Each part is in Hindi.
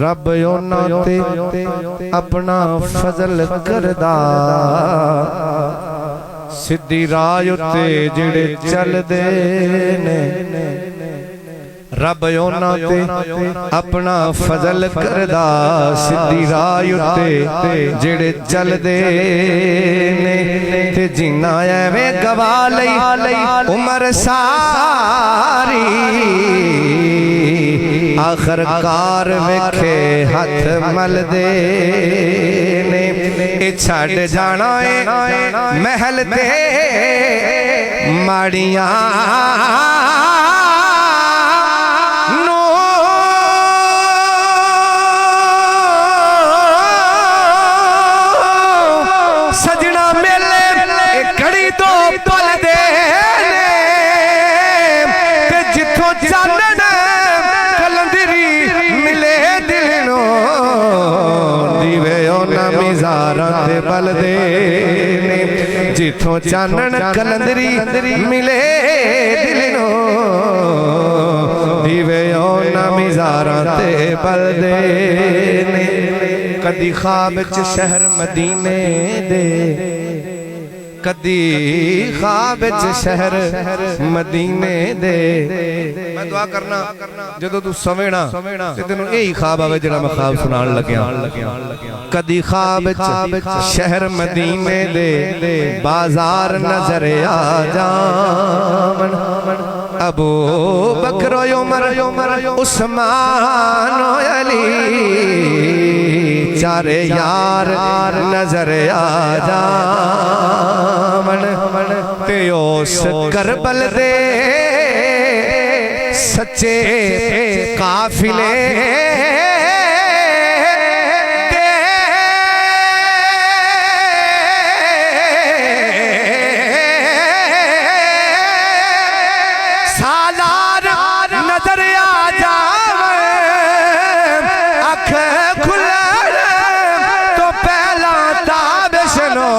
रब उन्हां ते अपना फजल करदा सीधी राह उत्ते जिहड़े चलदे ने। रब उन्हां ते अपना फजल करदा सीधी राह उत्ते जिहड़े चलदे ने। ते जिन्ना एवें गवा लई उमर सारी आखरकार वेखे हथ मलदे ने। छड़ जाना है महल ते माड़ियां सजना मेले घड़ी तो पल दे जिथों चानन कलंदरी मिले दिल नो दीवे ओना मिजारां ते बल दे ने। जिथों चानन कलंदरी मिले दिल नो दीवे ओना मिजारां ते बल दे ने। कदी ख्वाब च शहर मदीने दे कदी ख्वाब च शहर मदीने दे। मैं दुआ करना जदों तू सवेना ते तैनूं यही ख्वाब आवे जिहड़ा मैं ख्वाब सुनान लग्या। कदी ख्वाब च शहर मदीने दे बाजार नजर आ जावन। अबू बकर उमर उस्मान अली चारे यार नजर आ जावन। ते उस करबल दे सच्चे काफिले सालार नजर आ जावन। अख खुलन तो पहला ताबिशनो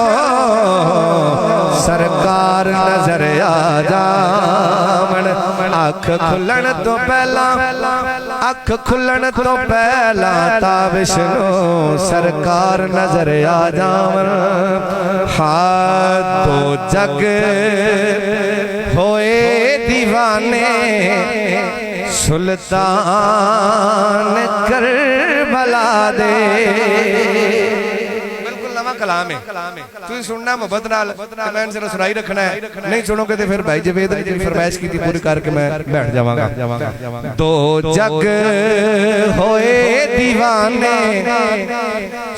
सरकार नजर आ जावन। अख खुलन तो पहला अख खुलन तो पहला ताबिशनो सरकार नजर आ जावन। हाथ तो जग होए दीवाने सुल्तान करबला दे। बिल्कुल नवा कलाम है तुम सुनना मोहब्बत नाल मैं सिर्फ सुनाई रखना है। नहीं सुनोगे तो फिर भाई जवेद ने जी फरमाइश की थी पूरी करके मैं बैठ जावांगा। दो जग होए दीवाने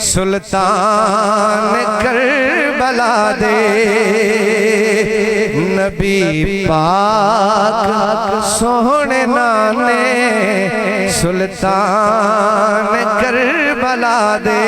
सुल्तान करबला दे। नबी पाक सोहने नाने सुल्तान करबला दे।